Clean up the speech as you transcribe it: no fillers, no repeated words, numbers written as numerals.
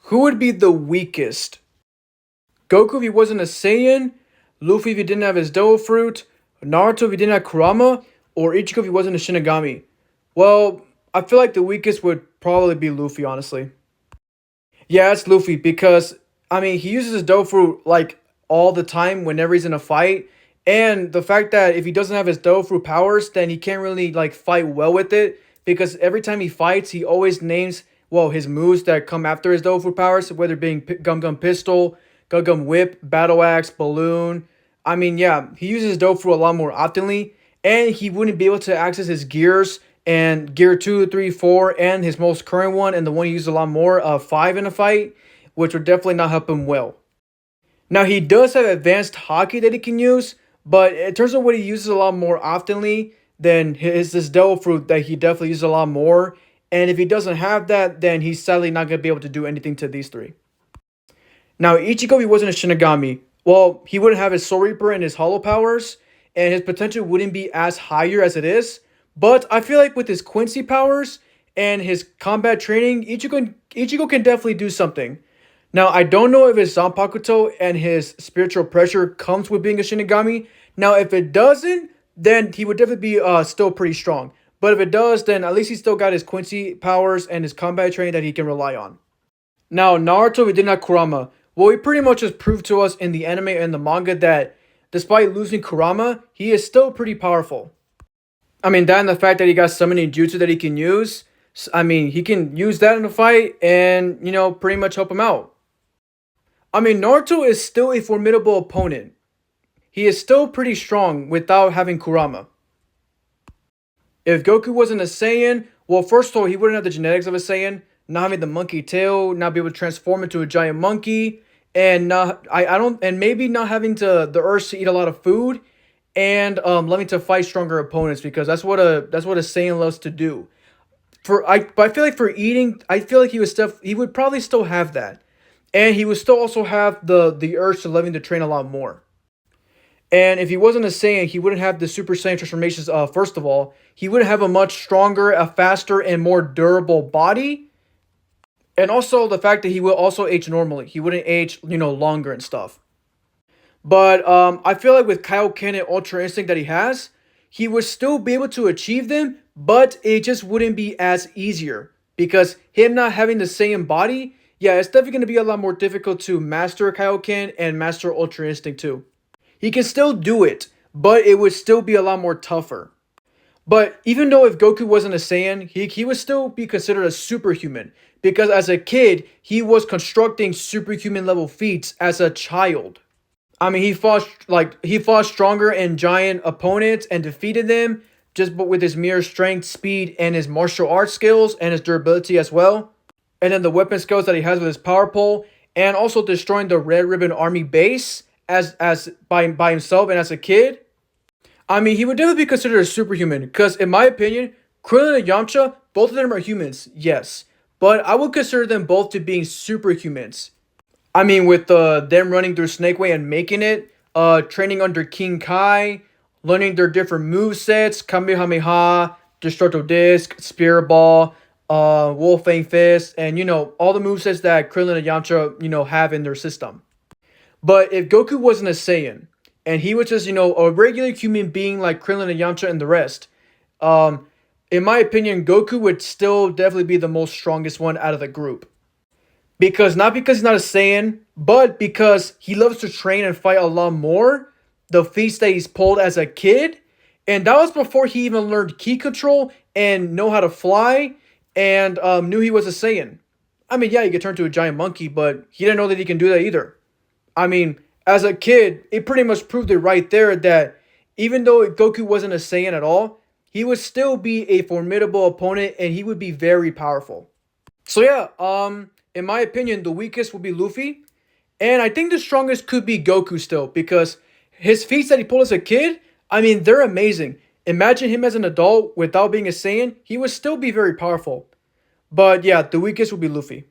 Who would be the weakest? Goku if he wasn't a Saiyan, Luffy if he didn't have his Devil Fruit, Naruto if he didn't have Kurama, or Ichigo if he wasn't a Shinigami? Well, I feel like the weakest would probably be Luffy, honestly. Yeah, it's Luffy because he uses his Dofru like all the time whenever he's in a fight, and the fact that if he doesn't have his Dofru powers, then he can't really like fight well with it because every time he fights, he always names his moves that come after his Dofru powers, whether it being Gum Gum Pistol, Gum Gum Whip, Battle Axe, Balloon. Yeah, he uses Dofru a lot more oftenly, and he wouldn't be able to access his gears and gear 2, 3, 4, and his most current one, and the one he uses a lot more, 5 in a fight, which would definitely not help him well. Now, he does have advanced hockey that he can use, but in terms of what he uses a lot more oftenly, then his this Devil Fruit that he definitely uses a lot more. And if he doesn't have that, then he's sadly not going to be able to do anything to these three. Now, Ichigo, if he wasn't a Shinigami, well, he wouldn't have his Soul Reaper and his Hollow powers, and his potential wouldn't be as higher as it is. But I feel like with his Quincy powers and his combat training, Ichigo can definitely do something. Now, I don't know if his Zanpakuto and his spiritual pressure comes with being a Shinigami. Now, if it doesn't, then he would definitely be still pretty strong. But if it does, then at least he still got his Quincy powers and his combat training that he can rely on. Now, Naruto, we did not Kurama. Well, he pretty much just proved to us in the anime and the manga that despite losing Kurama, he is still pretty powerful. That and the fact that he got summoning jutsu that he can use. He can use that in a fight and, pretty much help him out. Naruto is still a formidable opponent. He is still pretty strong without having Kurama. If Goku wasn't a Saiyan, well, first of all, he wouldn't have the genetics of a Saiyan, not having the monkey tail, not be able to transform into a giant monkey, and maybe not having the urge to eat a lot of food, and loving to fight stronger opponents because that's what a Saiyan loves to do. But I feel like for eating, I feel like he would probably still have that. And he would still also have the urge to loving to train a lot more. And if he wasn't a Saiyan, he wouldn't have the Super Saiyan transformations. First of all, he would have a much stronger, a faster, and more durable body. And also the fact that he will also age normally. He wouldn't age, longer and stuff. But I feel like with Kaioken and Ultra Instinct that he has, he would still be able to achieve them, but it just wouldn't be as easier. Because him not having the Saiyan body, yeah, it's definitely going to be a lot more difficult to master Kaioken and master Ultra Instinct too. He can still do it, but it would still be a lot more tougher. But even though if Goku wasn't a Saiyan, he would still be considered a superhuman. Because as a kid, he was constructing superhuman level feats as a child. He fought stronger and giant opponents and defeated them just but with his mere strength, speed, and his martial arts skills and his durability as well. And then the weapon skills that he has with his power pole, and also destroying the Red Ribbon Army base as by himself and as a kid. He would definitely be considered a superhuman because in my opinion, Krillin and Yamcha, both of them are humans, yes. But I would consider them both to being superhumans. With them running through Snake Way and making it, training under King Kai, learning their different movesets, Kamehameha, Destructo Disc, Spirit Ball, Wolfang Fist, and all the movesets that Krillin and Yamcha, have in their system. But if Goku wasn't a Saiyan, and he was just, a regular human being like Krillin and Yamcha and the rest, in my opinion, Goku would still definitely be the most strongest one out of the group. Not because he's not a Saiyan, but because he loves to train and fight a lot more. The feats that he's pulled as a kid. And that was before he even learned ki control and know how to fly and knew he was a Saiyan. Yeah, he could turn to a giant monkey, but he didn't know that he can do that either. As a kid, it pretty much proved it right there that even though Goku wasn't a Saiyan at all, he would still be a formidable opponent and he would be very powerful. So yeah, in my opinion, the weakest will be Luffy. And I think the strongest could be Goku still because his feats that he pulled as a kid, they're amazing. Imagine him as an adult without being a Saiyan, he would still be very powerful. But yeah, the weakest will be Luffy.